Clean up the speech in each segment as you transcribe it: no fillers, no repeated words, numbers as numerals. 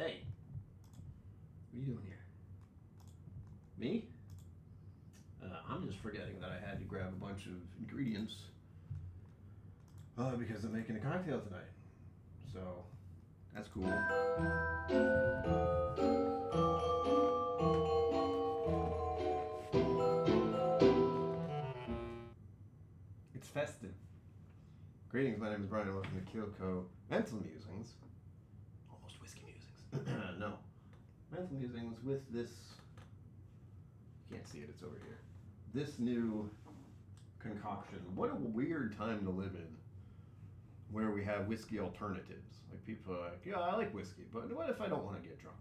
Hey, what are you doing here? Me? I'm just forgetting that I had to grab a bunch of ingredients because I'm making a cocktail tonight. So, that's cool. It's festive. Greetings, my name is Brian and welcome to KillCo Mental Musings. Almost whiskey musings. No. Mental Musings with this, you can't see it, it's over here. This new concoction. What a weird time to live in where we have whiskey alternatives. Like people are like, yeah, I like whiskey, but what if I don't want to get drunk?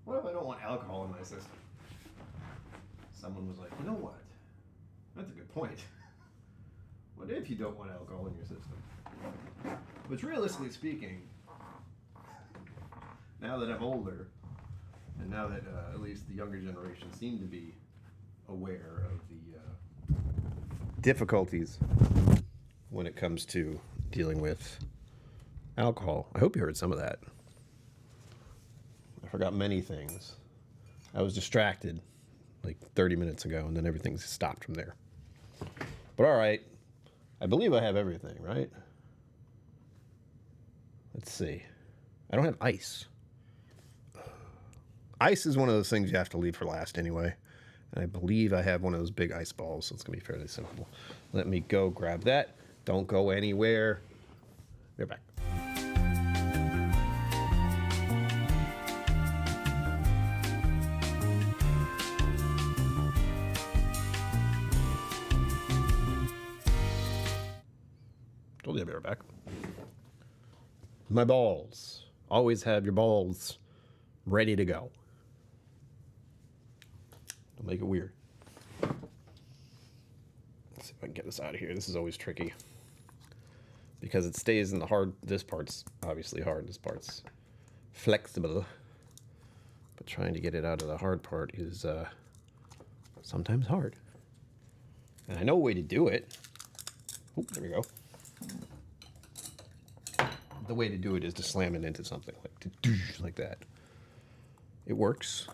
What if I don't want alcohol in my system? Someone was like, you know what? That's a good point. What if you don't want alcohol in your system? But realistically speaking, now that I'm older, and now that at least the younger generation seem to be aware of the difficulties when it comes to dealing with alcohol. I hope you heard some of that. I forgot many things. I was distracted like 30 minutes ago, and then everything stopped from there. But all right, I believe I have everything, right? Let's see. I don't have ice. Ice is one of those things you have to leave for last anyway. And I believe I have one of those big ice balls, so it's going to be fairly simple. Let me go grab that. Don't go anywhere. We're back. Told you I'd be right back. My balls. Always have your balls ready to go. Don't make it weird. Let's see if I can get this out of here. This is always tricky because it stays in the hard. This part's obviously hard. This part's flexible. But trying to get it out of the hard part is sometimes hard. And I know a way to do it. Oh, there we go. The way to do it is to slam it into something like that. It works.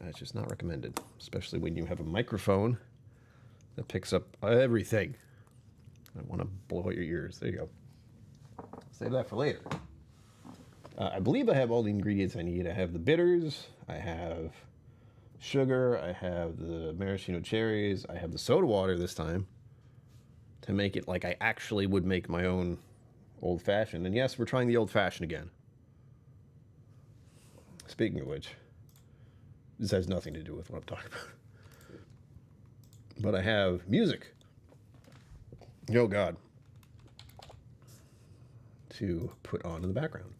It's just not recommended, especially when you have a microphone that picks up everything. I want to blow out your ears. There you go. Save that for later. I believe I have all the ingredients I need. I have the bitters. I have sugar. I have the maraschino cherries. I have the soda water this time to make it like I actually would make my own old-fashioned. And yes, we're trying the old-fashioned again. Speaking of which, this has nothing to do with what I'm talking about. But I have music. Oh, God. To put on in the background.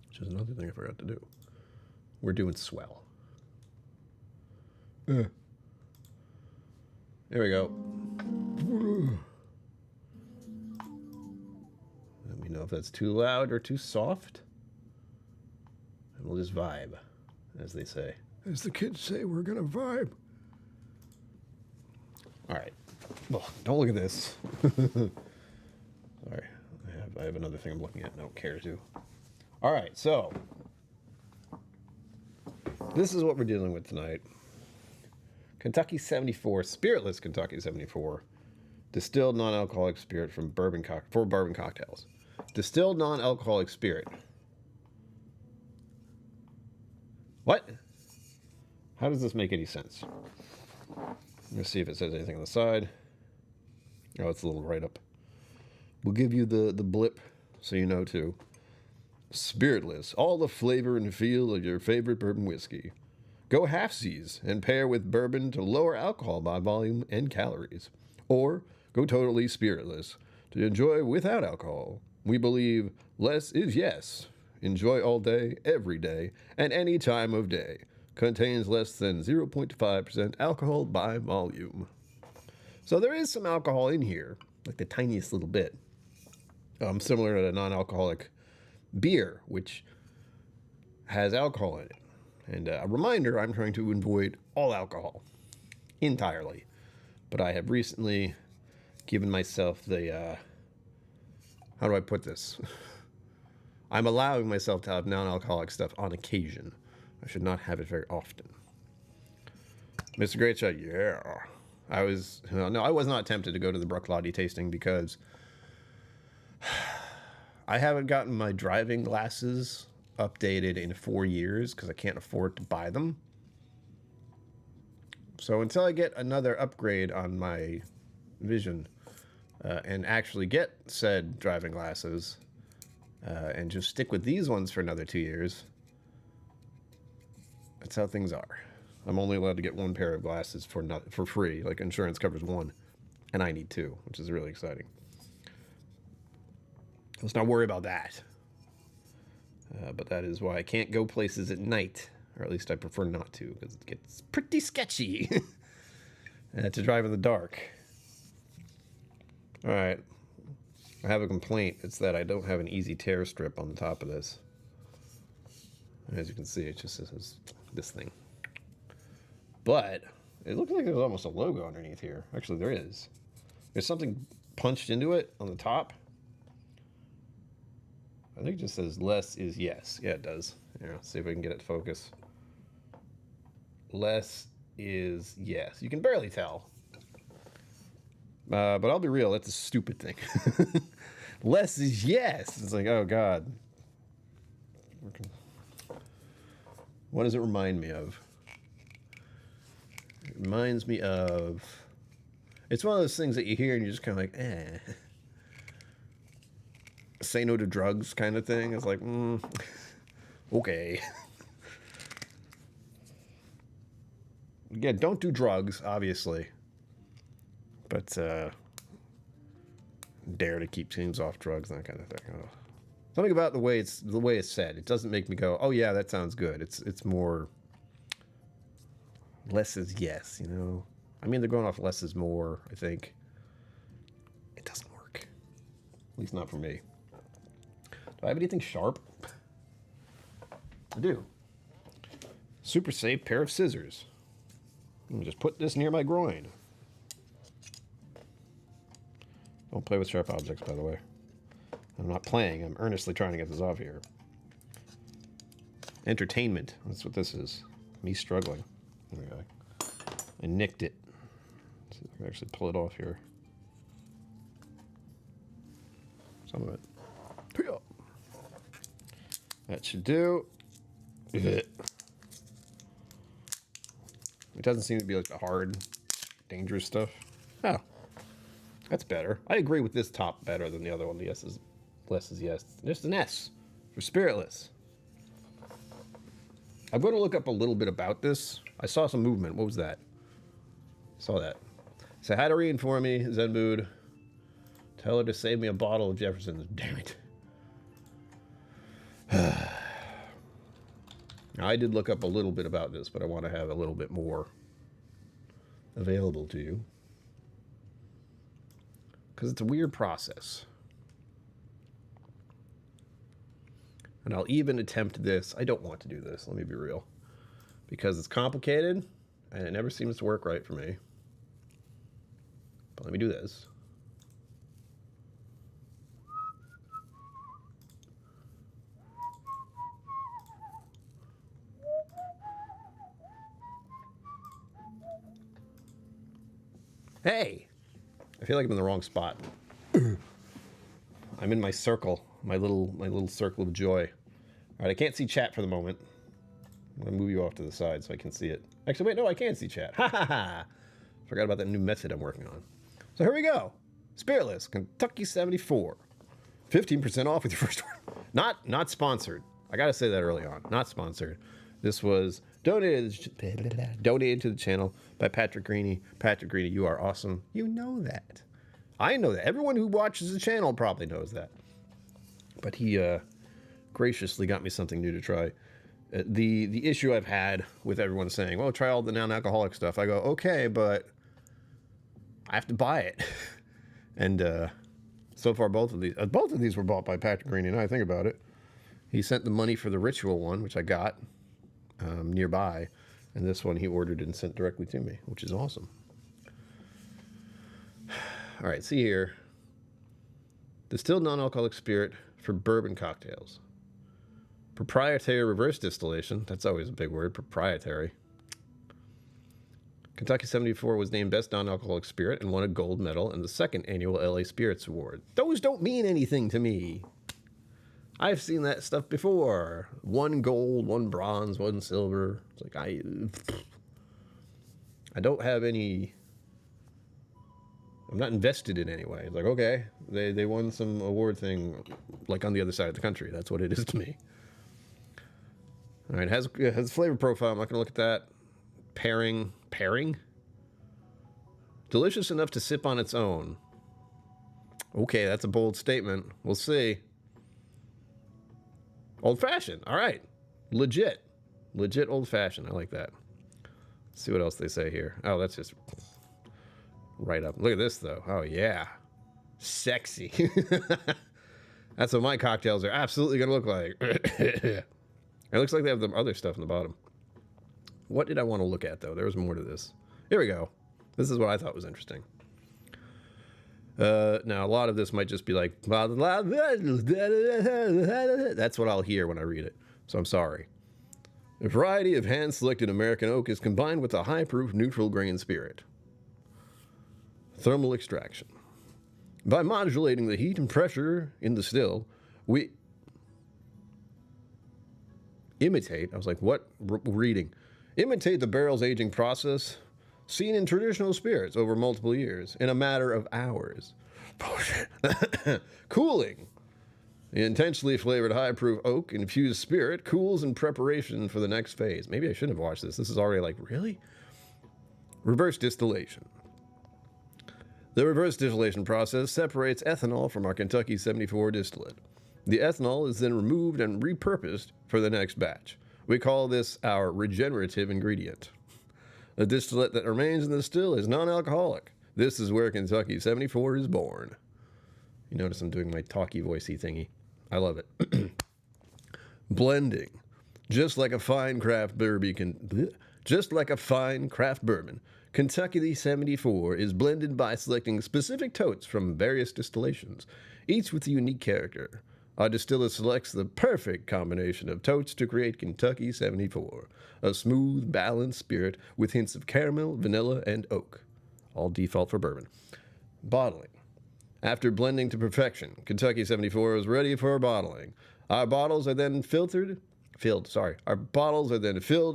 Which is another thing I forgot to do. We're doing swell. There we go. Let me know if that's too loud or too soft. And we'll just vibe, as they say. As the kids say, we're going to vibe. All right. Well, don't look at this. Sorry. I have another thing I'm looking at and I don't care to. All right, so this is what we're dealing with tonight. Kentucky 74, Spiritless Kentucky 74. Distilled non-alcoholic spirit from bourbon for bourbon cocktails. Distilled non-alcoholic spirit. What? How does this make any sense? Let's see if it says anything on the side. Oh, it's a little write-up. We'll give you the blip so you know too. Spiritless, all the flavor and feel of your favorite bourbon whiskey. Go halfsies and pair with bourbon to lower alcohol by volume and calories. Or go totally spiritless to enjoy without alcohol. We believe less is yes. Enjoy all day, every day, and any time of day. Contains less than 0.5% alcohol by volume. So there is some alcohol in here, like the tiniest little bit. Similar to a non-alcoholic beer, which has alcohol in it. And a reminder, I'm trying to avoid all alcohol entirely. But I have recently given myself the, how do I put this? I'm allowing myself to have non-alcoholic stuff on occasion. I should not have it very often. Mr. Great Shot, yeah. I was not tempted to go to the Bruichladdich tasting because I haven't gotten my driving glasses updated in 4 years because I can't afford to buy them. So until I get another upgrade on my vision and actually get said driving glasses and just stick with these ones for another 2 years, that's how things are. I'm only allowed to get one pair of glasses for free. Like, insurance covers one, and I need two, which is really exciting. Let's not worry about that. But that is why I can't go places at night, or at least I prefer not to, because it gets pretty sketchy to drive in the dark. All right. I have a complaint. It's that I don't have an easy tear strip on the top of this. As you can see, it just says this thing. But it looks like there's almost a logo underneath here. Actually, there is. There's something punched into it on the top. I think it just says less is yes. Yeah, it does. Yeah, let's see if we can get it to focus. Less is yes. You can barely tell. But I'll be real, that's a stupid thing. Less is yes. It's like, oh, God. What does it remind me of? It reminds me of... It's one of those things that you hear and you're just kind of like, eh. Say no to drugs kind of thing. It's like, okay. Yeah, don't do drugs, obviously. But dare to keep teens off drugs and that kind of thing. Oh. Something about the way it's said. It doesn't make me go, oh yeah, that sounds good. It's more less is yes, you know. I mean, they're going off less is more, I think. It doesn't work. At least not for me. Do I have anything sharp? I do. Super safe pair of scissors. I'm just put this near my groin. Don't play with sharp objects, by the way. I'm not playing. I'm earnestly trying to get this off here. Entertainment. That's what this is. Me struggling. There we go. I nicked it. Let's see if I can actually pull it off here. Some of it. That should do. It doesn't seem to be like the hard, dangerous stuff. Oh. That's better. I agree with this top better than the other one. The yes is less is yes. Just an S for Spiritless. I'm going to look up a little bit about this. I saw some movement. What was that? Saw that. Say hi to Reen for me, Zen Mood. Tell her to save me a bottle of Jefferson's. Damn it. I did look up a little bit about this, but I want to have a little bit more available to you. Because it's a weird process. And I'll even attempt this. I don't want to do this, let me be real. Because it's complicated, and it never seems to work right for me. But let me do this. Hey! I feel like I'm in the wrong spot. I'm in my circle, my little circle of joy. All right, I can't see chat for the moment. I'm gonna move you off to the side so I can see it. Actually, wait, no, I can see chat. Ha ha ha! Forgot about that new method I'm working on. So here we go. Spiritless, Kentucky 74. 15% off with your first order. Not sponsored. I gotta say that early on. Not sponsored. This was donated to the channel by Patrick Greeny. Patrick Greeny, you are awesome. You know that. I know that. Everyone who watches the channel probably knows that. But he graciously got me something new to try. The issue I've had with everyone saying, well, try all the non-alcoholic stuff. I go, okay, but I have to buy it. And so far, both of these were bought by Patrick Greeny, and I think about it. He sent the money for the ritual one, which I got nearby, and this one he ordered and sent directly to me, which is awesome. All right, see here. Distilled non-alcoholic spirit for bourbon cocktails. Proprietary reverse distillation. That's always a big word, proprietary. Kentucky 74 was named Best Non-Alcoholic Spirit and won a gold medal in the second annual LA Spirits Award. Those don't mean anything to me. I've seen that stuff before. 1 gold, 1 bronze, 1 silver. It's like, I don't have any... I'm not invested in any way. It's like, okay, they won some award thing, like on the other side of the country. That's what it is to me. All right, it has flavor profile. I'm not going to look at that. Pairing? Delicious enough to sip on its own. Okay, that's a bold statement. We'll see. Old-fashioned. All right. Legit old-fashioned. I like that. Let's see what else they say here. Oh, that's just right up. Look at this, though. Oh, yeah. Sexy. That's what my cocktails are absolutely going to look like. It looks like they have the other stuff in the bottom. What did I want to look at, though? There was more to this. Here we go. This is what I thought was interesting. Now, a lot of this might just be like... That's what I'll hear when I read it. So I'm sorry. A variety of hand-selected American oak is combined with a high-proof neutral grain spirit. Thermal extraction. By modulating the heat and pressure in the still, we imitate... I was like, what? Reading. Imitate the barrel's aging process seen in traditional spirits over multiple years in a matter of hours. Bullshit. Cooling. The intentionally flavored high-proof oak infused spirit cools in preparation for the next phase. Maybe I shouldn't have watched this. This is already like, really? Reverse distillation. The reverse distillation process separates ethanol from our Kentucky 74 distillate. The ethanol is then removed and repurposed for the next batch. We call this our regenerative ingredient. The distillate that remains in the still is non-alcoholic. This is where Kentucky 74 is born. You notice I'm doing my talky voicey thingy. I love it. Blending. Just like a fine craft bourbon, Kentucky 74 is blended by selecting specific totes from various distillations, each with a unique character. Our distiller selects the perfect combination of totes to create Kentucky 74, a smooth, balanced spirit with hints of caramel, vanilla, and oak. All default for bourbon. Bottling. After blending to perfection, Kentucky 74 is ready for bottling. Our bottles are then filled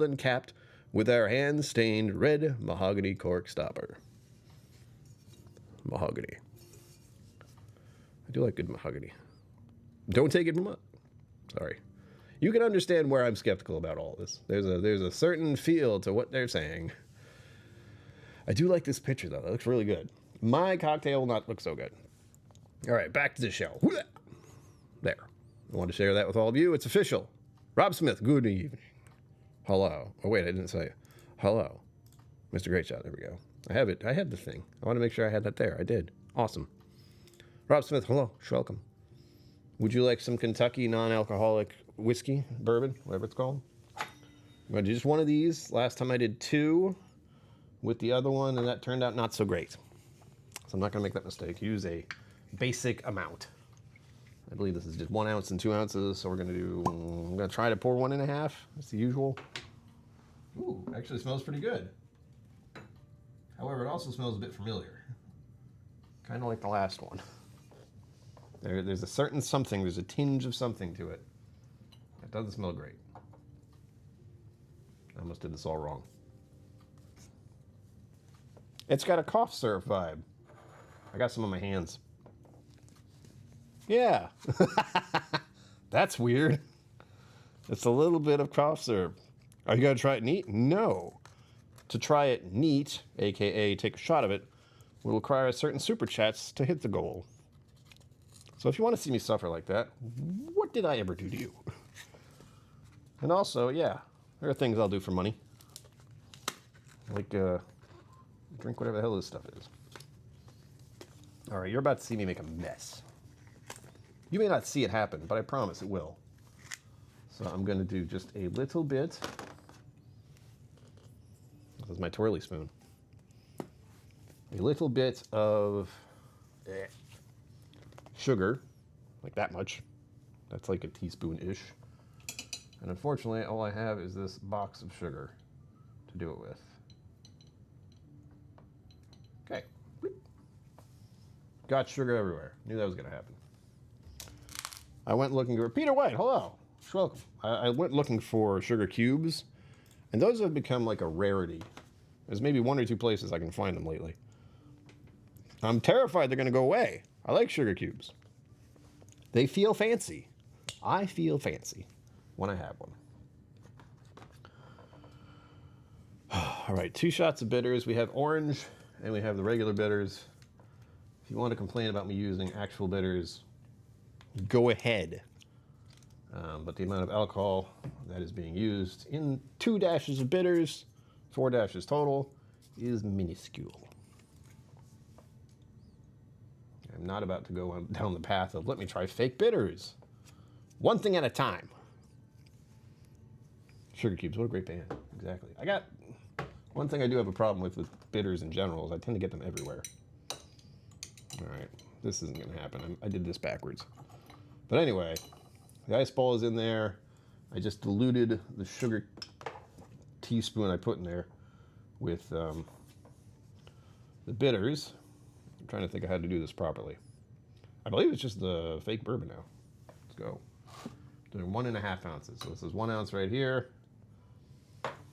and capped with our hand-stained red mahogany cork stopper. Mahogany. I do like good mahogany. Don't take it from us. Sorry. You can understand where I'm skeptical about all this. There's a certain feel to what they're saying. I do like this picture, though. That looks really good. My cocktail will not look so good. All right, back to the show. There. I want to share that with all of you. It's official. Rob Smith, good evening. Hello. Oh, wait, I didn't say it. Hello. Mr. Great Shot. There we go. I have it. I had the thing. I want to make sure I had that there. I did. Awesome. Rob Smith, hello. Welcome. Would you like some Kentucky non-alcoholic whiskey, bourbon, whatever it's called? I'm going to do just one of these. Last time I did 2 with the other one, and that turned out not so great. So I'm not going to make that mistake. Use a basic amount. I believe this is just 1 ounce and 2 ounces, so I'm going to try to pour 1.5. That's the usual. Ooh, actually smells pretty good. However, it also smells a bit familiar. Kind of like the last one. There's a certain something, there's a tinge of something to it. It doesn't smell great. I almost did this all wrong. It's got a cough syrup vibe. I got some on my hands. Yeah. That's weird. It's a little bit of cough syrup. Are you going to try it neat? No. To try it neat, aka take a shot of it, will require certain super chats to hit the goal. So if you want to see me suffer like that, what did I ever do to you? And also, yeah, there are things I'll do for money. Like, drink whatever the hell this stuff is. All right, you're about to see me make a mess. You may not see it happen, but I promise it will. So I'm going to do just a little bit. This is my twirly spoon. A little bit of sugar, like that much. That's like a teaspoon-ish. And unfortunately, all I have is this box of sugar to do it with. Okay. Got sugar everywhere. Knew that was going to happen. I went looking for Peter White. Hello. Welcome. I went looking for sugar cubes, and those have become like a rarity. There's maybe 1 or 2 places I can find them lately. I'm terrified they're going to go away. I like sugar cubes. They feel fancy. I feel fancy when I have one. All right, 2 shots of bitters. We have orange and we have the regular bitters. If you want to complain about me using actual bitters, go ahead. But the amount of alcohol that is being used in 2 dashes of bitters, 4 dashes total, is minuscule. I'm not about to go down the path of let me try fake bitters. One thing at a time. Sugar cubes, what a great band. Exactly. I got one thing I do have a problem with bitters in general is I tend to get them everywhere. All right, this isn't going to happen. I did this backwards. But anyway, the ice ball is in there. I just diluted the sugar teaspoon I put in there with the bitters. I'm trying to think of how to do this properly. I believe it's just the fake bourbon now. Let's go. Doing 1.5 ounces. So this is 1 ounce right here.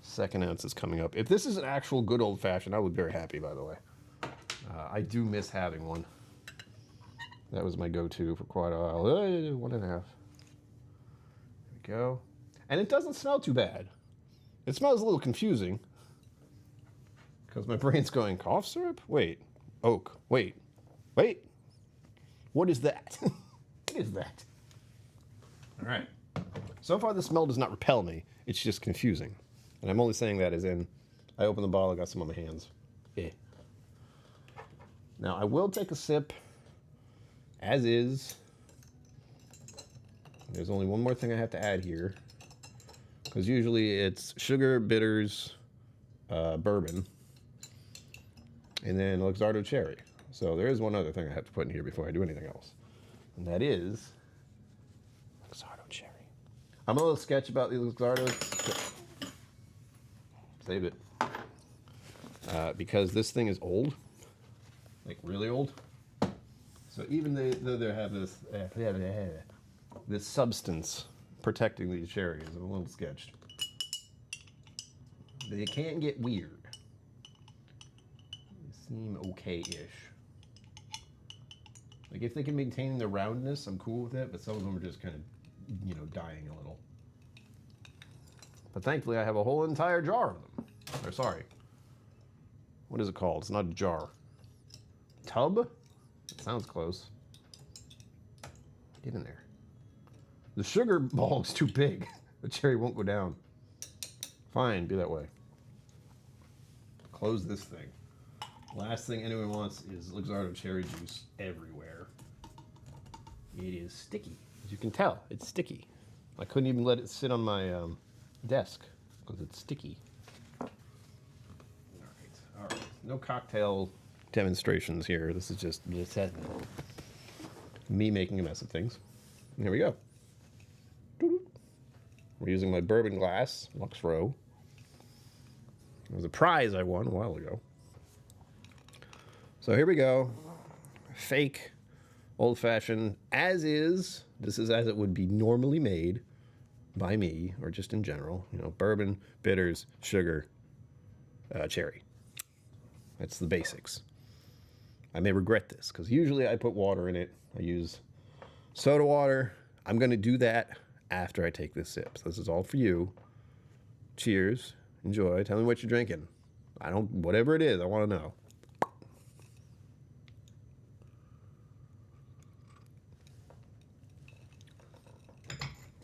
2nd ounce is coming up. If this is an actual good old fashioned, I would be very happy, by the way. I do miss having one. That was my go-to for quite a while. 1.5. There we go. And it doesn't smell too bad. It smells a little confusing. Because my brain's going, cough syrup? Wait. Oak. Wait. What is that? What is that? All right. So far, the smell does not repel me. It's just confusing. And I'm only saying that as in, I opened the bottle, I got some on my hands. Now, I will take a sip, as is. There's only one more thing I have to add here. Because usually it's sugar, bitters, bourbon, and then Luxardo cherry. So there is one other thing I have to put in here before I do anything else. And that is Luxardo cherry. I'm a little sketch about the Luxardo. Save it. Because this thing is old. Like really old. So even though they have this substance protecting these cherries, I'm a little sketched. They can get weird. They seem okay-ish. Like if they can maintain the roundness, I'm cool with it, but some of them are just kind of, dying a little. But thankfully I have a whole entire jar of them. Or sorry. What is it called? It's not a jar. Tub? It sounds close. Get in there. The sugar ball is too big. The cherry won't go down. Fine, be that way. Close this thing. Last thing anyone wants is Luxardo cherry juice everywhere. It is sticky. As you can tell, it's sticky. I couldn't even let it sit on my desk because it's sticky. All right. No cocktail demonstrations here. This is just me making a mess of things. And here we go. We're using my bourbon glass, Lux Row. It was a prize I won a while ago. So here we go. Fake, old-fashioned, as is. This is as it would be normally made by me, or just in general. Bourbon, bitters, sugar, cherry. That's the basics. I may regret this, because usually I put water in it. I use soda water. I'm going to do that after I take this sip. So this is all for you. Cheers. Enjoy. Tell me what you're drinking. Whatever it is, I want to know.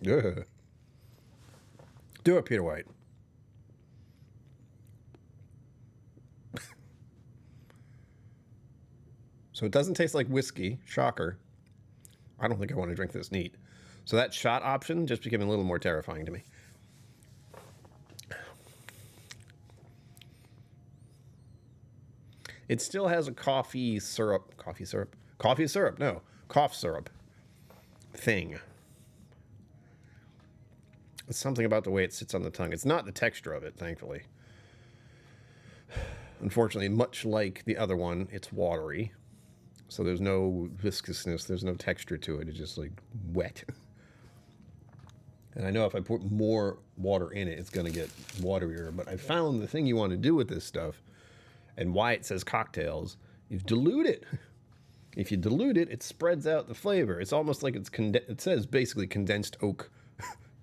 Yeah. Do it, Peter White. So it doesn't taste like whiskey. Shocker. I don't think I want to drink this neat. So that shot option just became a little more terrifying to me. It still has a cough syrup thing. It's something about the way it sits on the tongue. It's not the texture of it, thankfully. Unfortunately, much like the other one, it's watery. So there's no viscousness, there's no texture to it. It's just like wet. And I know if I put more water in it, it's going to get waterier. But I found the thing you want to do with this stuff, and why it says cocktails, is dilute it. If you dilute it, it spreads out the flavor. It's almost like it says basically condensed oak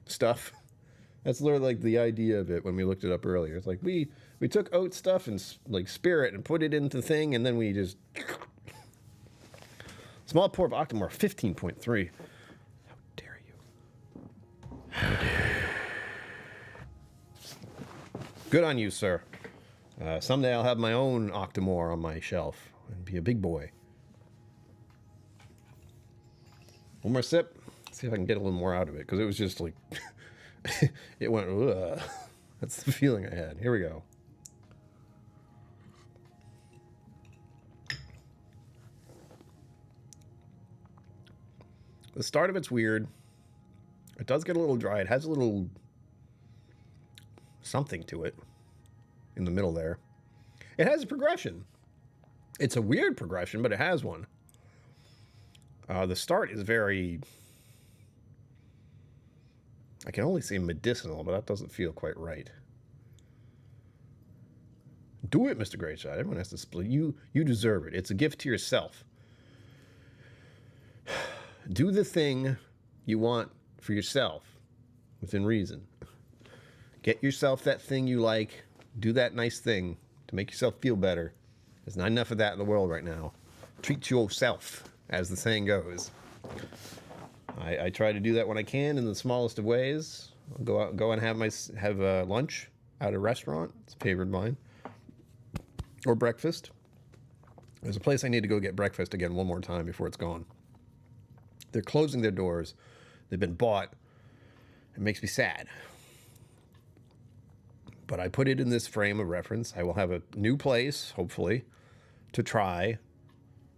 stuff. That's literally like the idea of it when we looked it up earlier. It's like we took oat stuff and like spirit and put it into thing, and then we just... Small pour of Octomore, 15.3. How dare you? How dare you? Good on you, sir. Someday I'll have my own Octomore on my shelf and be a big boy. One more sip. See if I can get a little more out of it, because it was just like... it went, ugh. That's the feeling I had. Here we go. The start of it's weird. It does get a little dry. It has a little something to it in the middle there. It has a progression. It's a weird progression, but it has one. The start is very... I can only say medicinal, but that doesn't feel quite right. Do it, Mr. Great Shot. Everyone has to split. You deserve it. It's a gift to yourself. Do the thing you want for yourself within reason. Get yourself that thing you like. Do that nice thing to make yourself feel better. There's not enough of that in the world right now. Treat yourself, as the saying goes. I try to do that when I can in the smallest of ways. I'll go and have lunch at a restaurant. It's a favorite of mine. Or breakfast. There's a place I need to go get breakfast again one more time before it's gone. They're closing their doors. They've been bought. It makes me sad. But I put it in this frame of reference. I will have a new place, hopefully, to try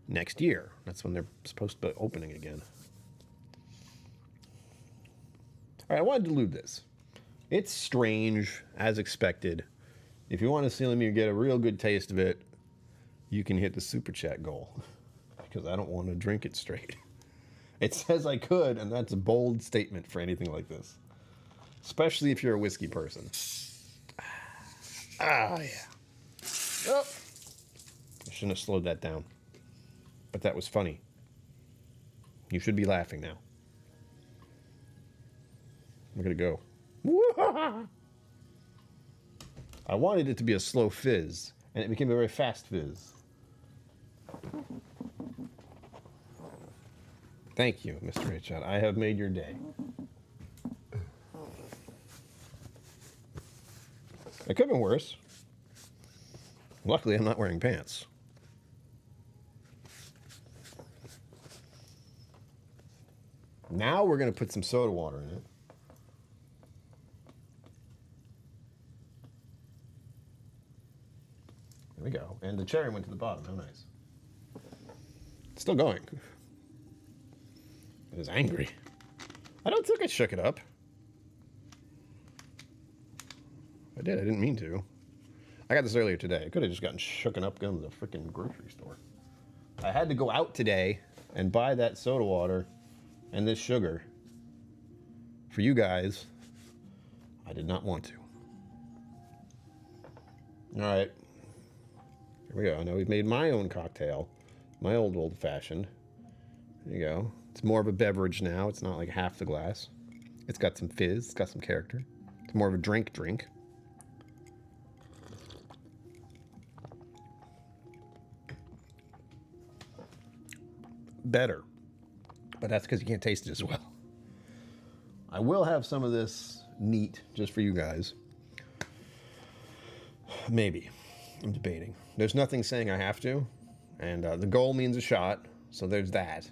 next year. That's when they're supposed to be opening again. All right, I want to dilute this. It's strange, as expected. If you want to see me get a real good taste of it, you can hit the super chat goal, because I don't want to drink it straight. It says I could, and that's a bold statement for anything like this, especially if you're a whiskey person. Ah, yeah. Oh, I shouldn't have slowed that down, but that was funny. You should be laughing now. I'm gonna go. I wanted it to be a slow fizz, and it became a very fast fizz. Thank you, Mr. Richard. I have made your day. It could have been worse. Luckily, I'm not wearing pants. Now we're going to put some soda water in it. There we go. And the cherry went to the bottom. How nice. It's still going. It is angry. I don't think I shook it up. I did. I didn't mean to. I got this earlier today. I could have just gotten shooken up going to the freaking grocery store. I had to go out today and buy that soda water and this sugar for you guys. I did not want to. All right. Here we go. Now we've made my own cocktail. My old fashioned. There you go. It's more of a beverage now. It's not like half the glass. It's got some fizz. It's got some character. It's more of a drink. Better. But that's because you can't taste it as well. I will have some of this neat just for you guys. Maybe. I'm debating. There's nothing saying I have to. And the goal means a shot. So there's that.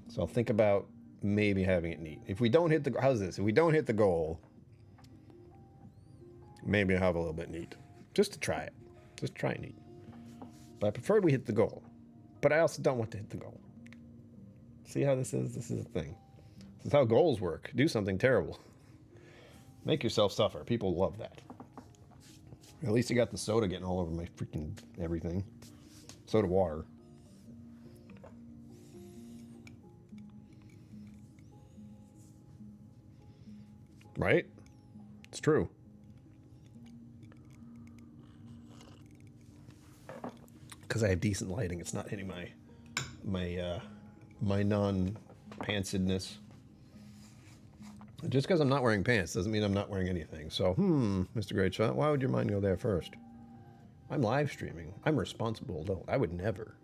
So I'll think about maybe having it neat. If we don't hit the... How's this? If we don't hit the goal, maybe I'll have a little bit neat. Just to try it. Just try it neat. But I prefer we hit the goal. But I also don't want to hit the goal. See how this is? This is a thing. That's how goals work. Do something terrible. Make yourself suffer. People love that. At least you got the soda getting all over my freaking everything. Soda water. Right? It's true. Because I have decent lighting, it's not hitting my non-pantsedness. Just because I'm not wearing pants doesn't mean I'm not wearing anything. So, Mr. Great Shot, why would your mind go there first? I'm live streaming. I'm a responsible adult. I would never.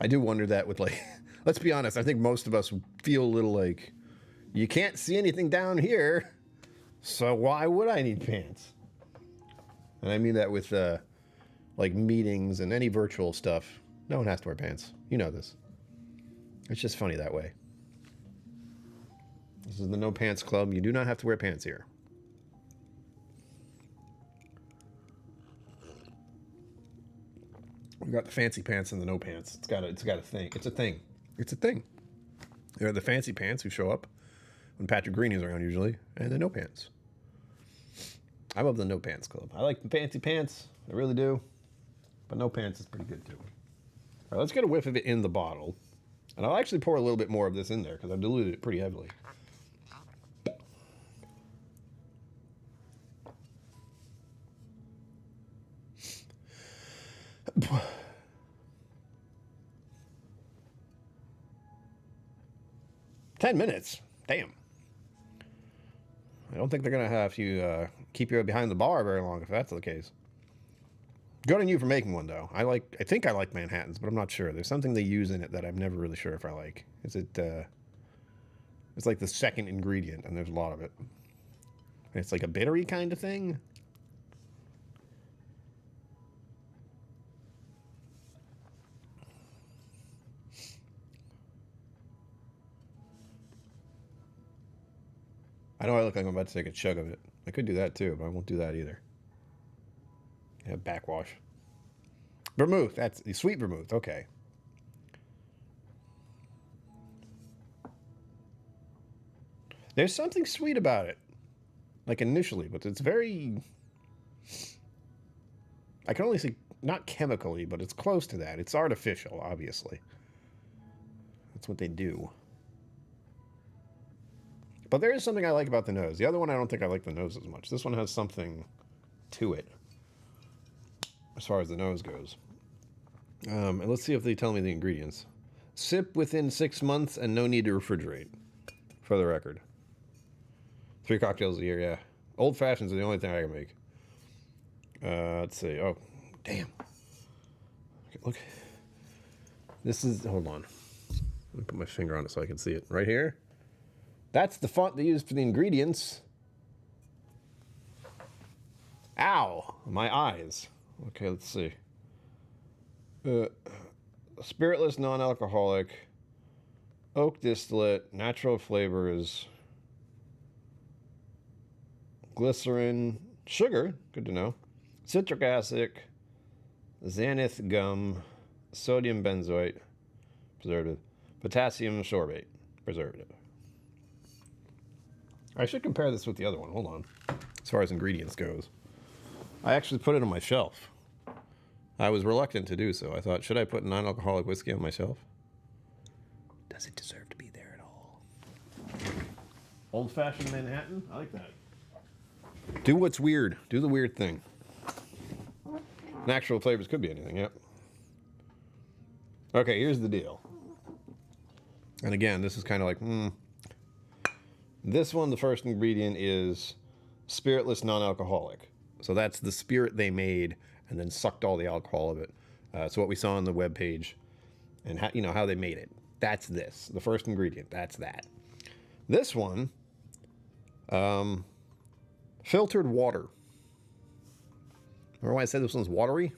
I do wonder that with, like, let's be honest, I think most of us feel a little like, you can't see anything down here, so why would I need pants? And I mean that with, like, meetings and any virtual stuff. No one has to wear pants. You know this. It's just funny that way. This is the No Pants Club. You do not have to wear pants here. We got the fancy pants and the no pants. It's got a thing. It's a thing. It's a thing. There are the fancy pants who show up when Patrick Green is around usually, and the no pants. I love the No Pants Club. I like the fancy pants. I really do. But no pants is pretty good too. All right, let's get a whiff of it in the bottle. And I'll actually pour a little bit more of this in there because I've diluted it pretty heavily. $10 minutes. Damn. I don't think they're going to have you keep you behind the bar very long if that's the case. Good on you for making one, though. I think I like Manhattans, but I'm not sure. There's something they use in it that I'm never really sure if I like. Is it, it's like the second ingredient, and there's a lot of it. And it's like a bittery kind of thing. I know I look like I'm about to take a chug of it. I could do that, too, but I won't do that either. Yeah, backwash. Vermouth. That's the sweet vermouth. Okay. There's something sweet about it. Like initially, but it's very... I can only say, not chemically, but it's close to that. It's artificial, obviously. That's what they do. But there is something I like about the nose. The other one, I don't think I like the nose as much. This one has something to it. As far as the nose goes. And let's see if they tell me the ingredients. Sip within 6 months and no need to refrigerate. For the record. 3 cocktails a year, yeah. Old fashions are the only thing I can make. Let's see. Oh, damn. Okay, look. This is, hold on. Let me put my finger on it so I can see it. Right here. That's the font they used for the ingredients. Ow, my eyes. Okay, let's see. Spiritless, non-alcoholic, oak distillate, natural flavors, glycerin, sugar, good to know, citric acid, xanth gum, sodium benzoate, preservative, potassium sorbate, preservative. I should compare this with the other one. Hold on. As far as ingredients goes. I actually put it on my shelf. I was reluctant to do so. I thought, should I put non-alcoholic whiskey on my shelf? Does it deserve to be there at all? Old-fashioned Manhattan? I like that. Do what's weird. Do the weird thing. Natural flavors could be anything, yep. Okay, here's the deal. And again, this is kind of like, This one, the first ingredient is spiritless non-alcoholic. So that's the spirit they made and then sucked all the alcohol of it. So what we saw on the webpage and how, how they made it. That's this. The first ingredient. That's that. This one, filtered water. Remember why I said this one's watery?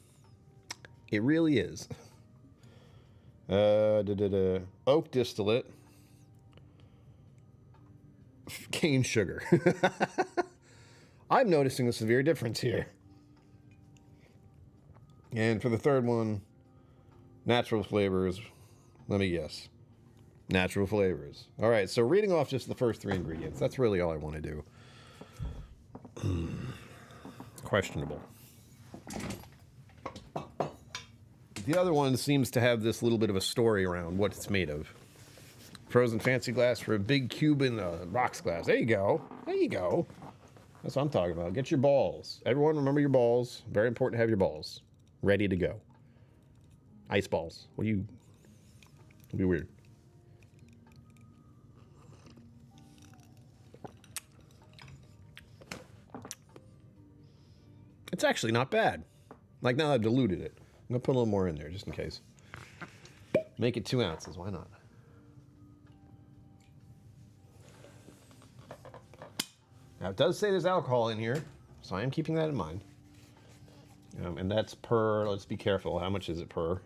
It really is. Oak distillate. Cane sugar. I'm noticing a severe difference here. And for the third one, Natural flavors. Let me guess. Natural flavors. All right, so reading off just the first 3 ingredients. That's really all I want to do. Questionable. The other one seems to have this little bit of a story around what it's made of. Frozen fancy glass for a big Cuban rocks glass. There you go. There you go. That's what I'm talking about. Get your balls. Everyone remember your balls. Very important to have your balls ready to go. Ice balls. What do you... It'd be weird. It's actually not bad. Like, now I've diluted it. I'm going to put a little more in there just in case. Make it 2 ounces. Why not? Now, it does say there's alcohol in here, so I am keeping that in mind. And that's per, let's be careful. How much is it per?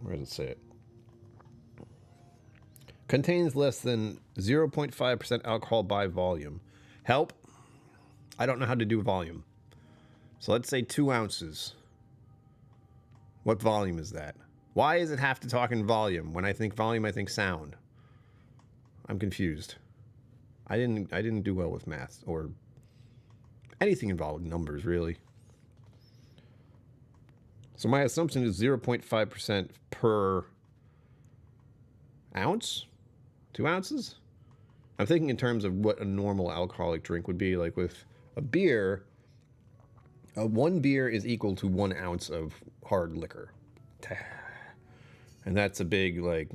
Where does it say it? Contains less than 0.5% alcohol by volume. Help? I don't know how to do volume. So let's say 2 ounces. What volume is that? Why does it have to talk in volume? When I think volume, I think sound. I'm confused. I didn't do well with math or anything involved with numbers, really. So my assumption is 0.5% per ounce? 2 ounces? I'm thinking in terms of what a normal alcoholic drink would be. Like with a beer, 1 beer is equal to 1 ounce of hard liquor. And that's a big, like,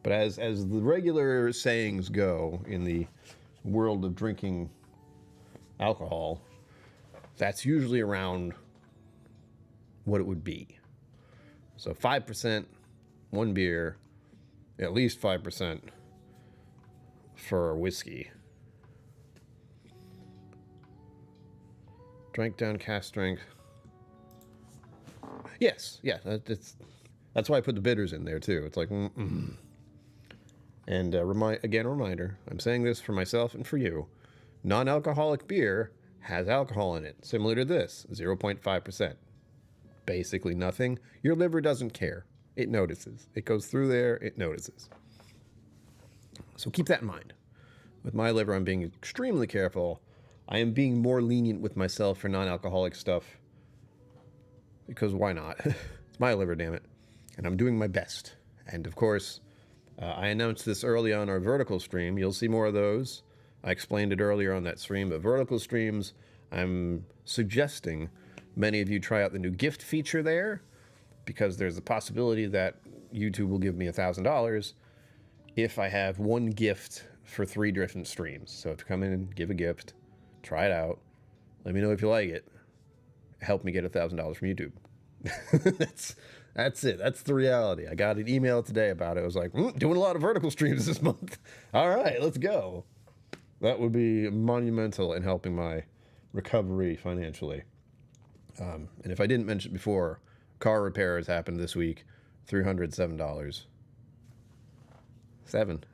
But as the regular sayings go in the world of drinking alcohol, that's usually around what it would be. So 5%, 1 beer, at least 5% for whiskey. Drank down cask strength. Yes, yeah, that's why I put the bitters in there too. It's like, And reminder, I'm saying this for myself and for you. Non-alcoholic beer has alcohol in it, similar to this, 0.5%. Basically nothing. Your liver doesn't care. It notices. It goes through there, it notices. So keep that in mind. With my liver, I'm being extremely careful. I am being more lenient with myself for non-alcoholic stuff. Because why not? It's my liver, damn it. And I'm doing my best. And of course, I announced this early on our vertical stream. You'll see more of those. I explained it earlier on that stream, but vertical streams, I'm suggesting many of you try out the new gift feature there, because there's a possibility that YouTube will give me $1,000 if I have 1 gift for 3 different streams. So if you come in and give a gift, try it out, let me know if you like it, help me get $1,000 from YouTube. That's it. That's the reality. I got an email today about it. I was like, doing a lot of vertical streams this month. All right, let's go. That would be monumental in helping my recovery financially. And if I didn't mention it before, car repairs happened this week. $307. 7.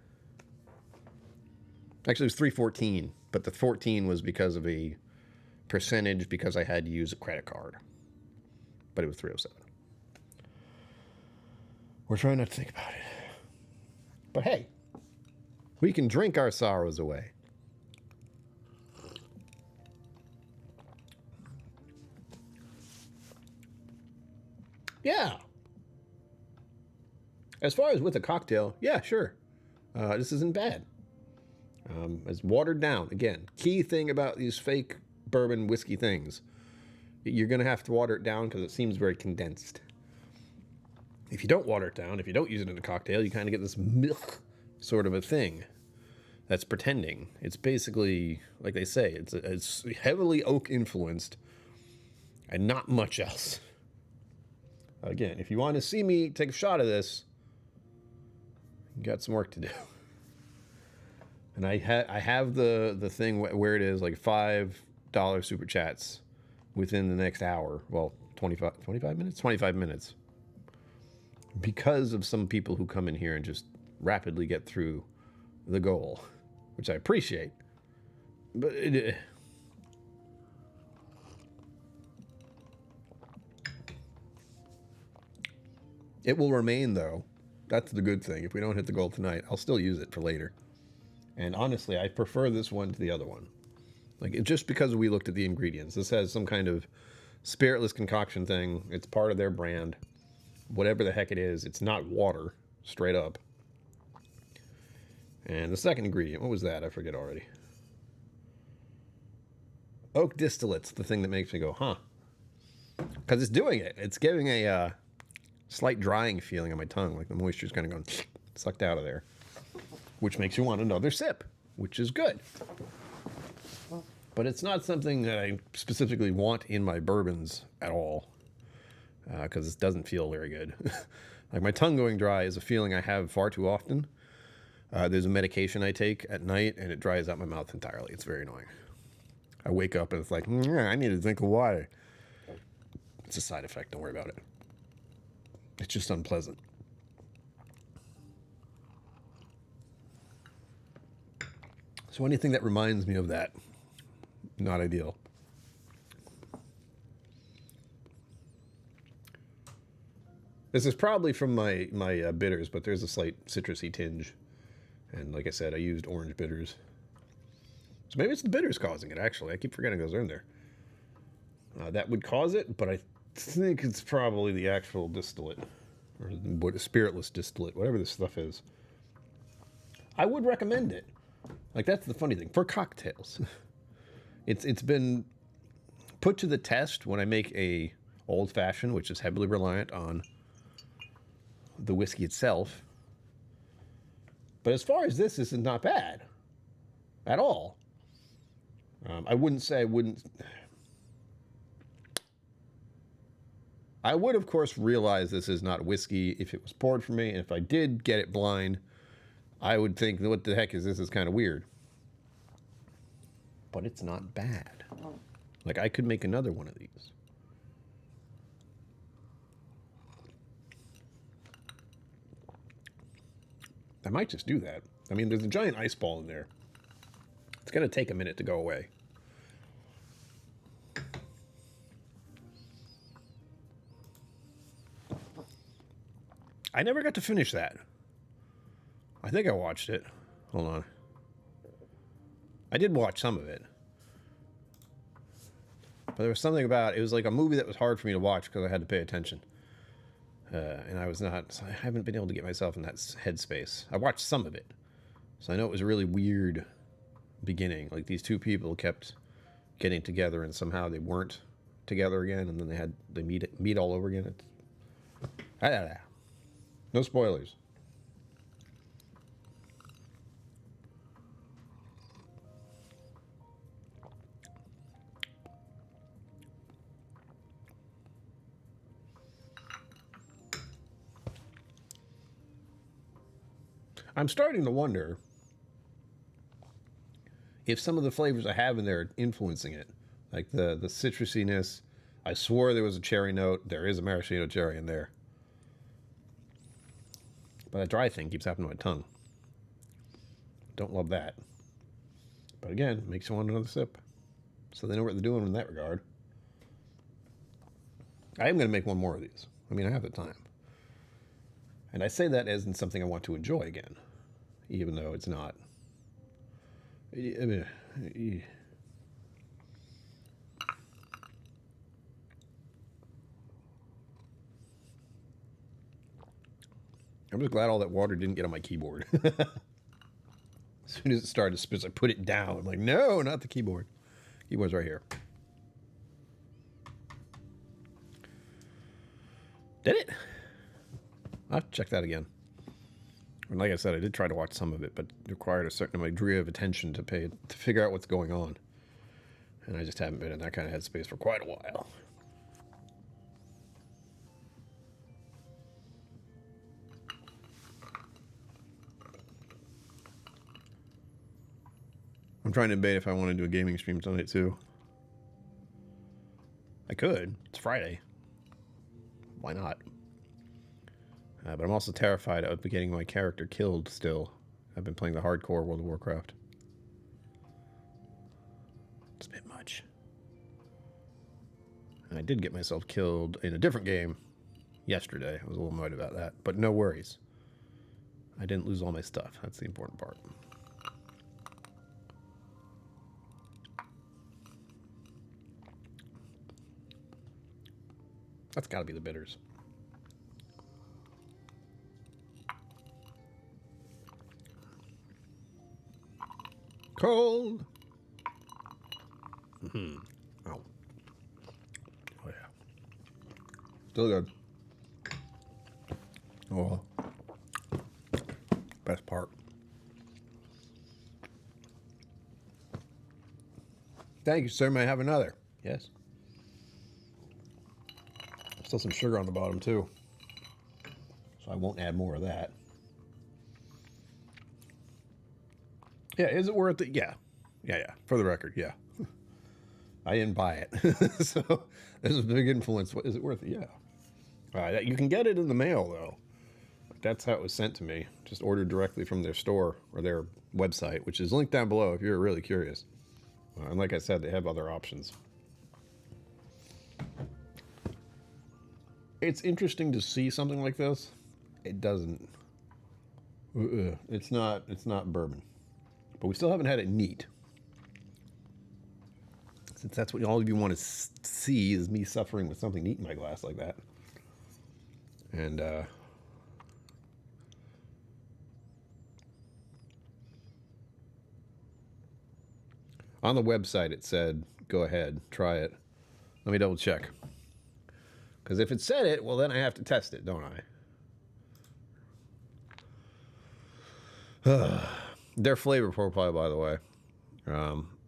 Actually, it was $314, but the 14 was because of a percentage because I had to use a credit card. But it was $307. We're trying not to think about it. But hey, we can drink our sorrows away. Yeah. As far as with a cocktail, yeah, sure. This isn't bad. It's watered down. Again, key thing about these fake bourbon whiskey things, you're going to have to water it down because it seems very condensed. If you don't water it down, if you don't use it in a cocktail, you kind of get this milk sort of a thing that's pretending. It's basically, like they say, it's heavily oak influenced and not much else. Again, if you want to see me take a shot of this, you got some work to do. And I have the thing where it is like $5 super chats within the next hour. Well, 25 minutes? 25 minutes. Because of some people who come in here and just rapidly get through the goal, which I appreciate. But It will remain, though. That's the good thing. If we don't hit the goal tonight, I'll still use it for later. And honestly, I prefer this one to the other one. Like, just because we looked at the ingredients. This has some kind of spiritless concoction thing. It's part of their brand. Whatever the heck it is, it's not water, straight up. And the second ingredient, what was that? I forget already. Oak distillate's the thing that makes me go, huh. Because it's doing it. It's giving a slight drying feeling on my tongue, like the moisture's kind of going sucked out of there, which makes you want another sip, which is good. But it's not something that I specifically want in my bourbons at all, because it doesn't feel very good. Like, my tongue going dry is a feeling I have far too often. There's a medication I take at night, and it dries out my mouth entirely. It's very annoying. I wake up, and it's like, I need a drink of water. It's a side effect. Don't worry about it. It's just unpleasant. So anything that reminds me of that, not ideal. This is probably from my bitters, but there's a slight citrusy tinge. And like I said, I used orange bitters. So maybe it's the bitters causing it, actually. I keep forgetting those are in there. That would cause it, but I think it's probably the actual distillate. Or the spiritless distillate, whatever this stuff is. I would recommend it. Like, that's the funny thing. For cocktails. It's been put to the test when I make a old-fashioned, which is heavily reliant on the whiskey itself. But as far as this is not bad. At all. I wouldn't say I wouldn't... I would, of course, realize this is not whiskey if it was poured for me. And if I did get it blind, I would think, what the heck is this? Is kind of weird. But it's not bad. Like, I could make another one of these. I might just do that. I mean, there's a giant ice ball in there. It's going to take a minute to go away. I never got to finish that. I think I watched it. Hold on. I did watch some of it. But there was something about it was like a movie that was hard for me to watch because I had to pay attention. And I was not, so I haven't been able to get myself in that headspace. I watched some of it. So I know it was a really weird beginning. Like, these two people kept getting together and somehow they weren't together again, and then they meet all over again. No spoilers. I'm starting to wonder if some of the flavors I have in there are influencing it. Like the citrusiness. I swore there was a cherry note. There is a maraschino cherry in there. But that dry thing keeps happening to my tongue. Don't love that. But again, makes you want another sip. So they know what they're doing in that regard. I am going to make one more of these. I mean, I have the time. And I say that as in something I want to enjoy again. Even though it's not. I'm just glad all that water didn't get on my keyboard. As soon as it started to spit, I put it down. I'm like, no, not the keyboard. Keyboard's right here. Did it? I'll have to check that again. And like I said, I did try to watch some of it, but it required a certain degree of attention to figure out what's going on. And I just haven't been in that kind of headspace for quite a while. I'm trying to debate if I want to do a gaming stream tonight, too. I could. It's Friday. Why not? But I'm also terrified of getting my character killed still. I've been playing the hardcore World of Warcraft. It's a bit much. And I did get myself killed in a different game yesterday. I was a little annoyed about that, but no worries. I didn't lose all my stuff. That's the important part. That's got to be the bitters. Cold. Mm-hmm. Oh. Oh, yeah. Still good. Oh. Best part. Thank you, sir. May I have another? Yes. Still some sugar on the bottom, too. So I won't add more of that. Yeah, is it worth it? Yeah. Yeah. For the record, yeah. I didn't buy it. So this is a big influence. Is it worth it? Yeah. You can get it in the mail, though. That's how it was sent to me. Just ordered directly from their store or their website, which is linked down below if you're really curious. And like I said, they have other options. It's interesting to see something like this. It doesn't. It's not bourbon. But we still haven't had it neat. Since that's what all of you want to see is me suffering with something neat in my glass like that. And, on the website it said, go ahead, try it. Let me double check. Because if it said it, well, then I have to test it, don't I? Their flavor profile, by the way.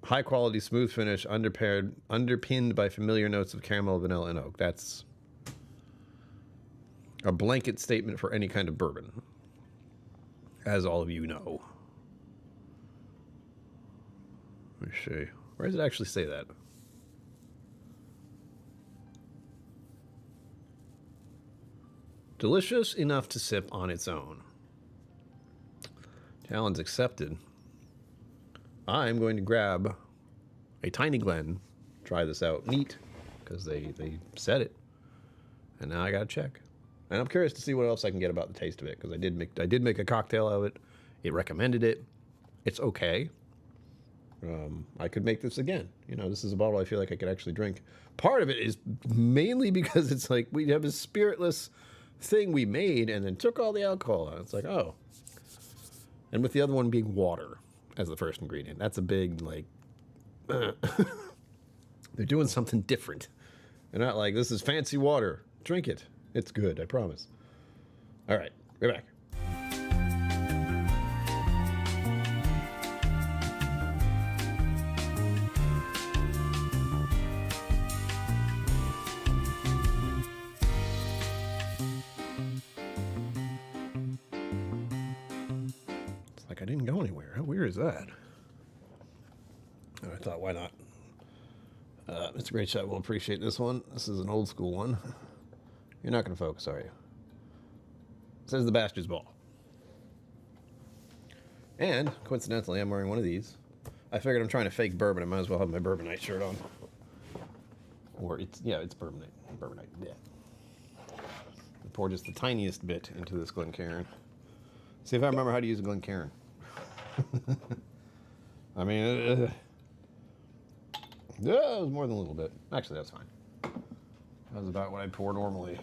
High quality, smooth finish, underpinned by familiar notes of caramel, vanilla, and oak. That's a blanket statement for any kind of bourbon, as all of you know. Let me see. Where does it actually say that? Delicious enough to sip on its own. Challenge accepted. I'm going to grab a Tiny Glen, try this out neat, because they said it, and now I gotta check. And I'm curious to see what else I can get about the taste of it, because I did make a cocktail of it. It recommended it. It's okay. I could make this again. You know, this is a bottle I feel like I could actually drink. Part of it is mainly because it's like we have a spiritless thing we made and then took all the alcohol out. It's like, oh. And with the other one being water as the first ingredient. That's a big, like, they're doing something different. They're not like, this is fancy water. Drink it. It's good, I promise. All right, we're back. I didn't go anywhere. How weird is that? I thought, why not? Mr. Great Shot will appreciate this one. This is an old school one. You're not going to focus, are you? It says the Bastard's Ball. And, coincidentally, I'm wearing one of these. I figured I'm trying to fake bourbon. I might as well have my Bourbon Night shirt on. Or, it's Bourbon Night. Bourbon Night, yeah. I pour just the tiniest bit into this Glencairn. See if I remember how to use a Glencairn. I mean, yeah, it was more than a little bit. Actually, that's fine. That was about what I'd pour normally.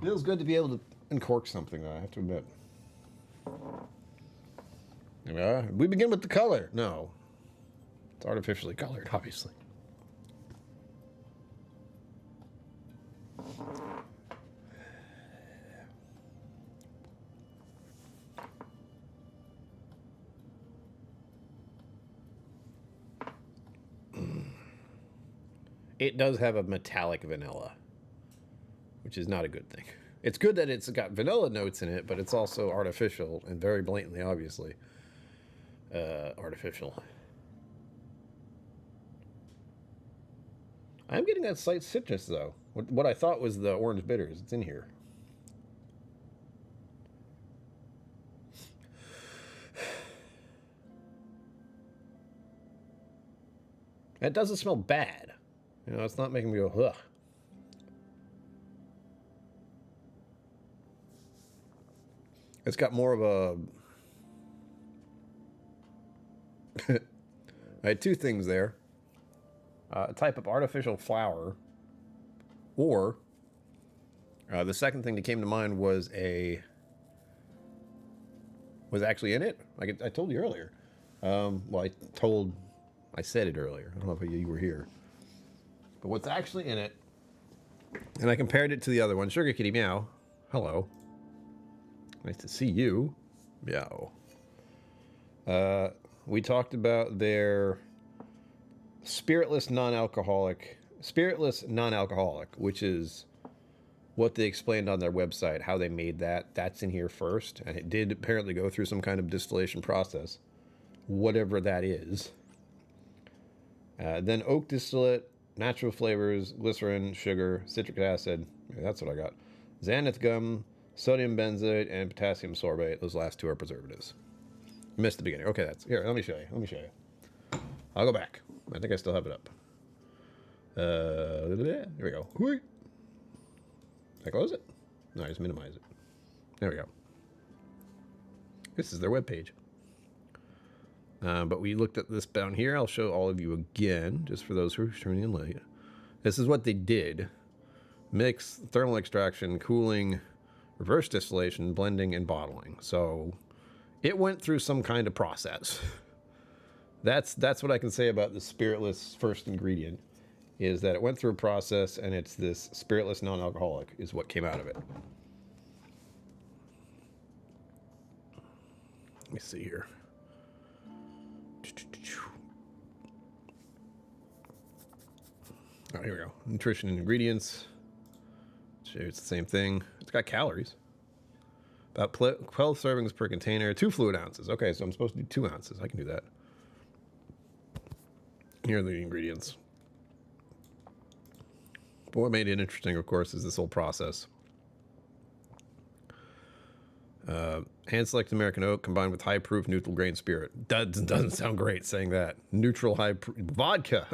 Feels good to be able to uncork something, though, I have to admit. We begin with the color. No. It's artificially colored, obviously. It does have a metallic vanilla, which is not a good thing. It's good that it's got vanilla notes in it, but it's also artificial and very blatantly, obviously, artificial. I'm getting that slight citrus, though. What I thought was the orange bitters. It's in here. It doesn't smell bad. You know, it's not making me go, ugh. It's got more of a... I had two things there. A type of artificial flower, or the second thing that came to mind was actually in it. I told you earlier. Well, I said it earlier. I don't know if you were here. But what's actually in it, and I compared it to the other one, Sugar Kitty Meow. Hello. Nice to see you. Meow. We talked about their Spiritless non-alcoholic, which is what they explained on their website, how they made that. That's in here first, and it did apparently go through some kind of distillation process, whatever that is. Then oak distillate, natural flavors, glycerin, sugar, citric acid. Yeah, that's what I got. Xanth gum, sodium benzoate, and potassium sorbate. Those last two are preservatives. Missed the beginning. Okay, that's here. Let me show you. I'll go back. I think I still have it up. Here we go. Did I close it? No, I just minimize it. There we go. This is their webpage. But we looked at this down here. I'll show all of you again, just for those who are tuning in late. This is what they did. Mix, thermal extraction, cooling, reverse distillation, blending, and bottling. So it went through some kind of process. That's what I can say about the Spiritless first ingredient, is that it went through a process, and it's this Spiritless non-alcoholic is what came out of it. Let me see here. All right, here we go. Nutrition and ingredients. It's the same thing. It's got calories. About 12 servings per container. 2 fluid ounces. Okay, so I'm supposed to do 2 ounces. I can do that. Here are the ingredients. But what made it interesting, of course, is this whole process. Hand-selected American oak combined with high-proof neutral grain spirit. Doesn't sound great saying that. Neutral high-proof vodka.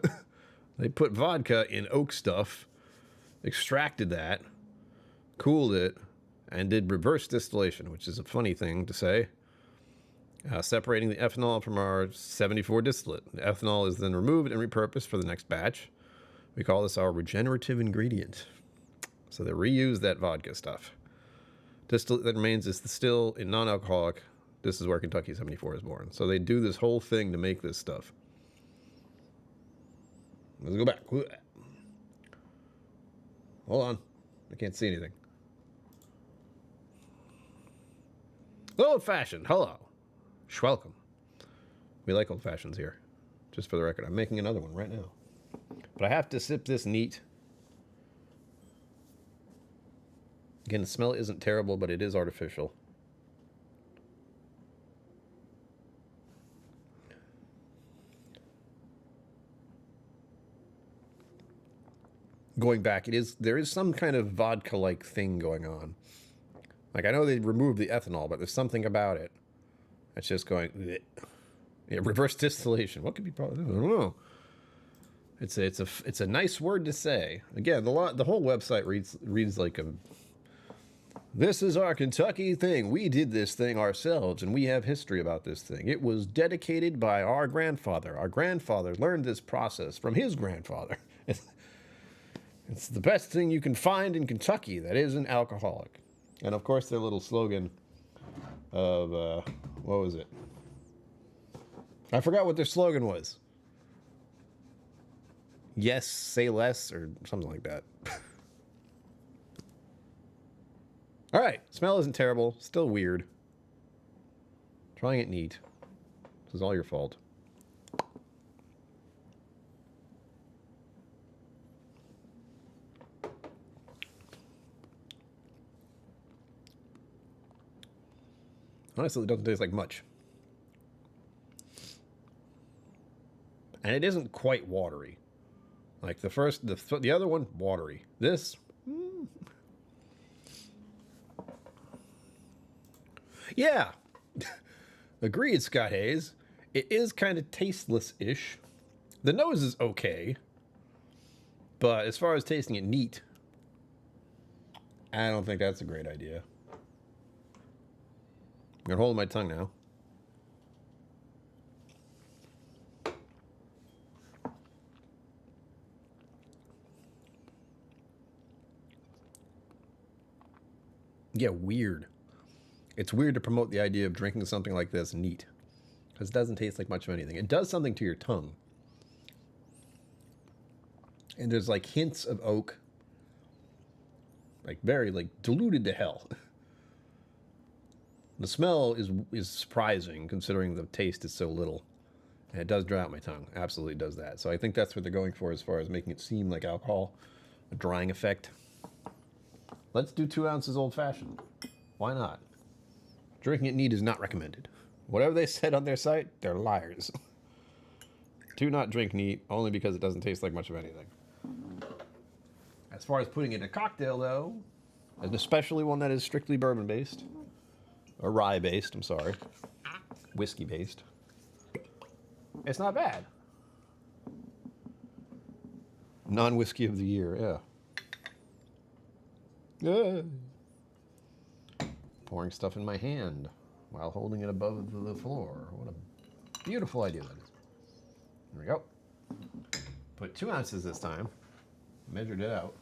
They put vodka in oak stuff, extracted that, cooled it, and did reverse distillation, which is a funny thing to say. Separating the ethanol from our 74 distillate. The ethanol is then removed and repurposed for the next batch. We call this our regenerative ingredient. So they reuse that vodka stuff. Distillate that remains is still in non-alcoholic. This is where Kentucky 74 is born. So they do this whole thing to make this stuff. Let's go back. Hold on. I can't see anything. Old fashioned. Hello. Schwelcome. We like old fashions here. Just for the record, I'm making another one right now. But I have to sip this neat. Again, the smell isn't terrible, but it is artificial. Going back, there is some kind of vodka-like thing going on. Like, I know they removed the ethanol, but there's something about it that's just going... Bleh. Yeah, reverse distillation. What could be probably... I don't know. It's a nice word to say. Again, the whole website reads like a... This is our Kentucky thing. We did this thing ourselves, and we have history about this thing. It was dedicated by our grandfather. Our grandfather learned this process from his grandfather. It's the best thing you can find in Kentucky that isn't alcoholic. And, of course, their little slogan of, what was it? I forgot what their slogan was. Yes, say less, or something like that. All right, smell isn't terrible. Still weird. Trying it neat. This is all your fault. Honestly, it doesn't taste like much. And it isn't quite watery. Like the other one, watery. This, yeah. Agreed, Scott Hayes. It is kind of tasteless-ish. The nose is okay. But as far as tasting it neat, I don't think that's a great idea. got a hold of my tongue now. Yeah, weird. It's weird to promote the idea of drinking something like this neat, because it doesn't taste like much of anything. It does something to your tongue. And there's like hints of oak, like very like diluted to hell. The smell is surprising considering the taste is so little. And it does dry out my tongue. Absolutely does that. So I think that's what they're going for as far as making it seem like alcohol, a drying effect. Let's do 2 ounces old fashioned. Why not? Drinking it neat is not recommended. Whatever they said on their site, they're liars. Do not drink neat, only because it doesn't taste like much of anything. As far as putting it in a cocktail, though, and especially one that is strictly bourbon based, or rye based, I'm sorry, whiskey based, it's not bad. Non-whiskey of the year, yeah. Pouring stuff in my hand while holding it above the floor. What a beautiful idea that is. There we go. Put 2 ounces this time. Measured it out.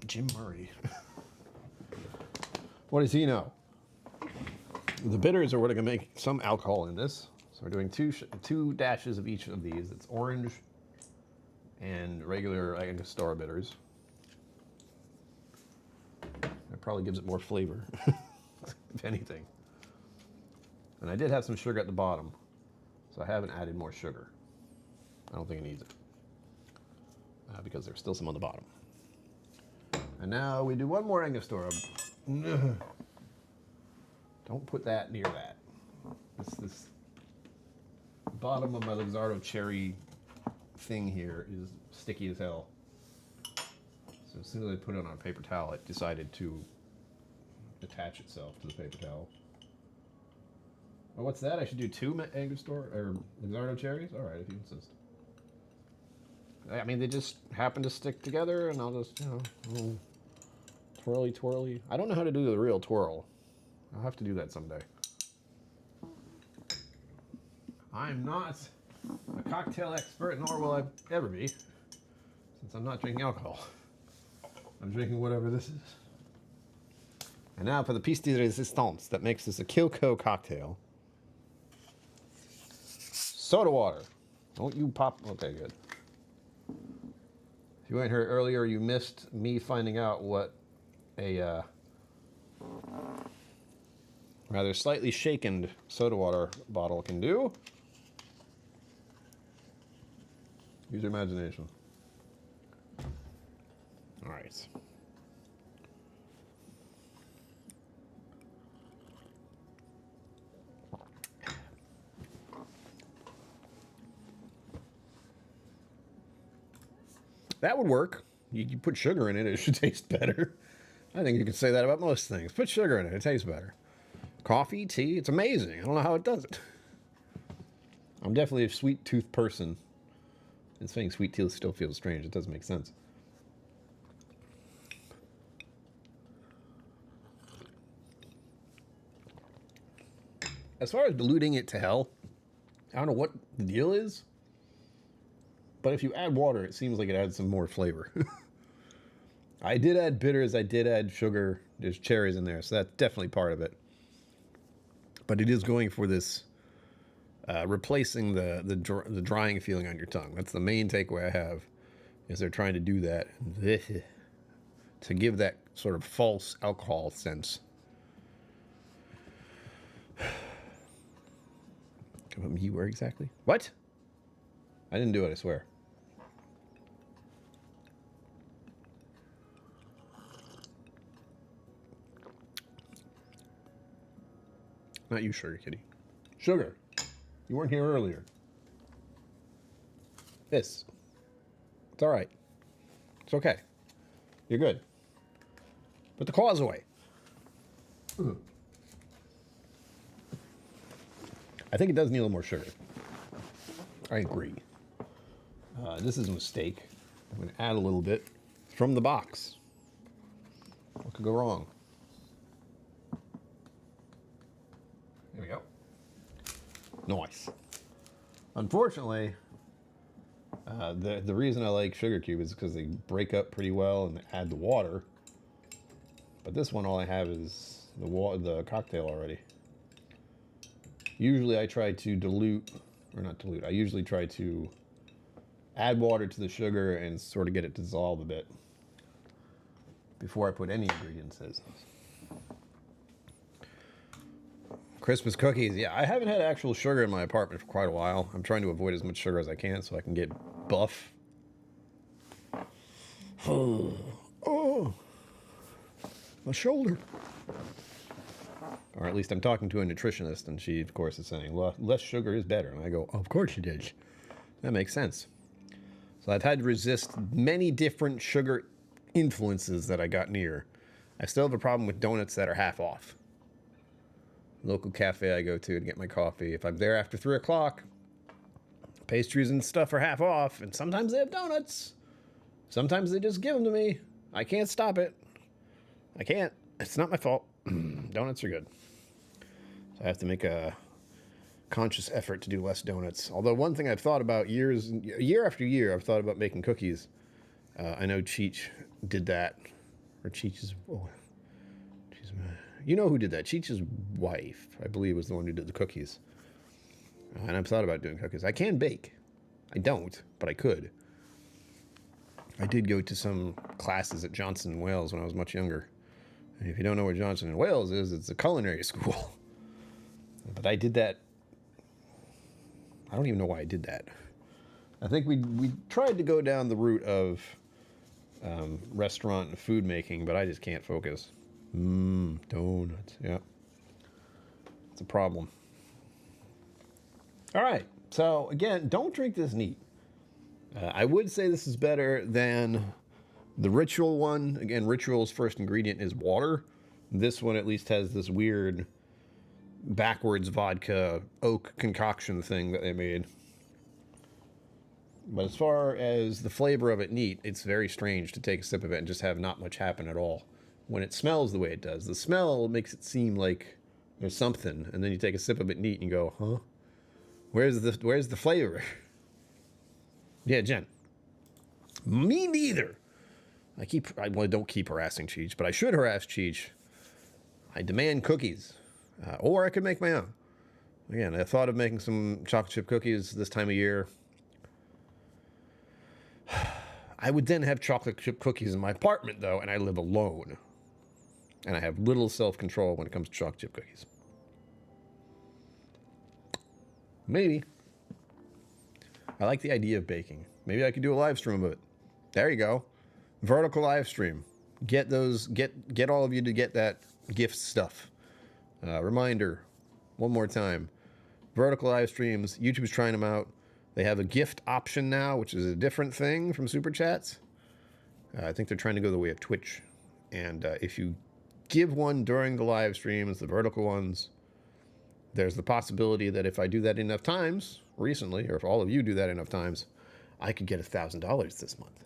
Jim Murray. What does he know? The bitters are what are going to make some alcohol in this. So we're doing two dashes of each of these. It's orange and regular Angostura bitters. That probably gives it more flavor, if anything. And I did have some sugar at the bottom, so I haven't added more sugar. I don't think it needs it, because there's still some on the bottom. And now we do one more Angostura. Don't put that near that. This bottom of my Luxardo cherry thing here is sticky as hell. So as soon as I put it on a paper towel, it decided to attach itself to the paper towel. Oh, what's that? I should do 2 Angostura or Luxardo cherries? All right, if you insist. I mean, they just happen to stick together, and I'll just, twirly, twirly. I don't know how to do the real twirl. I'll have to do that someday. I'm not a cocktail expert, nor will I ever be, since I'm not drinking alcohol. I'm drinking whatever this is. And now for the piece de resistance that makes this a KillCo cocktail. Soda water. Don't you pop. Okay, good. If you weren't here earlier, you missed me finding out what a rather slightly shaken soda water bottle can do. Use your imagination. All right. That would work. You put sugar in it, it should taste better. I think you can say that about most things. Put sugar in it, it tastes better. Coffee, tea, it's amazing. I don't know how it does it. I'm definitely a sweet tooth person. And saying sweet tooth still feels strange. It doesn't make sense. As far as diluting it to hell, I don't know what the deal is. But if you add water, it seems like it adds some more flavor. I did add bitters. I did add sugar. There's cherries in there, so that's definitely part of it. But it is going for this, replacing the drying feeling on your tongue. That's the main takeaway I have, is they're trying to do that to give that sort of false alcohol sense. You were exactly? What? I didn't do it, I swear. Not you, Sugar Kitty. Sugar. You weren't here earlier. This. It's all right. It's okay. You're good. Put the claws away. I think it does need a little more sugar. I agree. This is a mistake. I'm going to add a little bit from the box. What could go wrong? Nice. Unfortunately, the reason I like sugar cube is because they break up pretty well and they add the water. But this one, all I have is the cocktail already. Usually I try to dilute, or not dilute, I usually try to add water to the sugar and sort of get it to dissolve a bit before I put any ingredients in. Christmas cookies. Yeah, I haven't had actual sugar in my apartment for quite a while. I'm trying to avoid as much sugar as I can so I can get buff. Oh, my shoulder. Or at least I'm talking to a nutritionist, and she, of course, is saying, well, less sugar is better. And I go, of course it is. That makes sense. So I've had to resist many different sugar influences that I got near. I still have a problem with donuts that are half off. Local cafe I go to get my coffee. If I'm there after 3 o'clock, pastries and stuff are half off, and sometimes they have donuts. Sometimes they just give them to me. I can't stop it. I can't. It's not my fault. Donuts are good. So I have to make a conscious effort to do less donuts. Although one thing I've thought about year after year, I've thought about making cookies. I know Cheech did that. Or Cheech's... Oh, you know who did that? Cheech's wife, I believe, was the one who did the cookies. And I've thought about doing cookies. I can bake. I don't, but I could. I did go to some classes at Johnson & Wales when I was much younger. And if you don't know where Johnson & Wales is, it's a culinary school. But I did that. I don't even know why I did that. I think we tried to go down the route of restaurant and food making, but I just can't focus. Donuts. Yeah. It's a problem. All right. So, again, don't drink this neat. I would say this is better than the Ritual one. Again, Ritual's first ingredient is water. This one at least has this weird backwards vodka oak concoction thing that they made. But as far as the flavor of it neat, it's very strange to take a sip of it and just have not much happen at all. When it smells the way it does. The smell makes it seem like there's something, and then you take a sip of it neat and you go, huh? Where's the flavor? Yeah, Jen. Me neither. I don't keep harassing Cheech, but I should harass Cheech. I demand cookies. Or I could make my own. Again, I thought of making some chocolate chip cookies this time of year. I would then have chocolate chip cookies in my apartment, though, and I live alone. And I have little self-control when it comes to chocolate chip cookies. Maybe. I like the idea of baking. Maybe I could do a live stream of it. There you go. Vertical live stream. Get all of you to get that gift stuff. Reminder, one more time. Vertical live streams. YouTube's trying them out. They have a gift option now, which is a different thing from Super Chats. I think they're trying to go the way of Twitch. And if you give one during the live streams, the vertical ones, there's the possibility that if I do that enough times recently, or if all of you do that enough times, I could get $1,000 this month,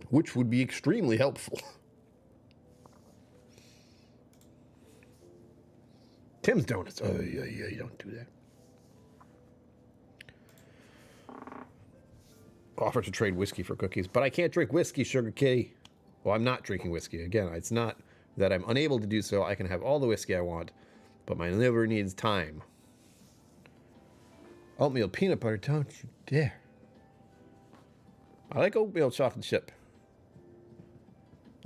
which would be extremely helpful. Tim's Donuts. Oh, yeah, you don't do that. Offer to trade whiskey for cookies, but I can't drink whiskey, Sugar Kitty. Well, I'm not drinking whiskey. Again, it's not that I'm unable to do so. I can have all the whiskey I want, but my liver needs time. Oatmeal peanut butter, don't you dare. I like oatmeal chocolate chip.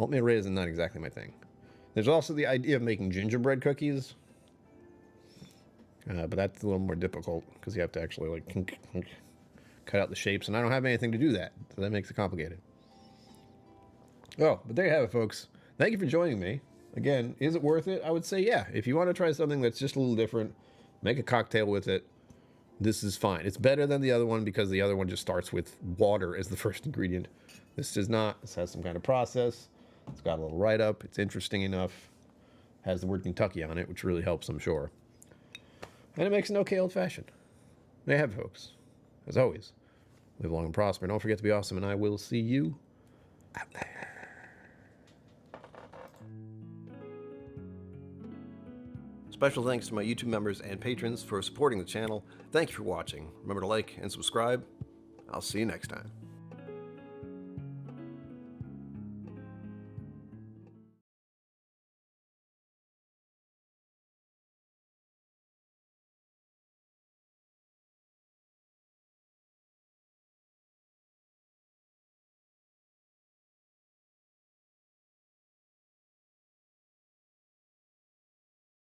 Oatmeal raisin, not exactly my thing. There's also the idea of making gingerbread cookies. But that's a little more difficult because you have to actually like cut out the shapes, and I don't have anything to do that, so that makes it complicated. Oh, but there you have it, folks. Thank you for joining me. Again, is it worth it? I would say yeah. If you want to try something that's just a little different, make a cocktail with it. This is fine. It's better than the other one because the other one just starts with water as the first ingredient. This does not. This has some kind of process. It's got a little write-up. It's interesting enough. Has the word Kentucky on it, which really helps, I'm sure. And it makes an okay old-fashioned. There you have it, folks. As always, live long and prosper. Don't forget to be awesome, and I will see you out there. Special thanks to my YouTube members and patrons for supporting the channel. Thank you for watching. Remember to like and subscribe. I'll see you next time.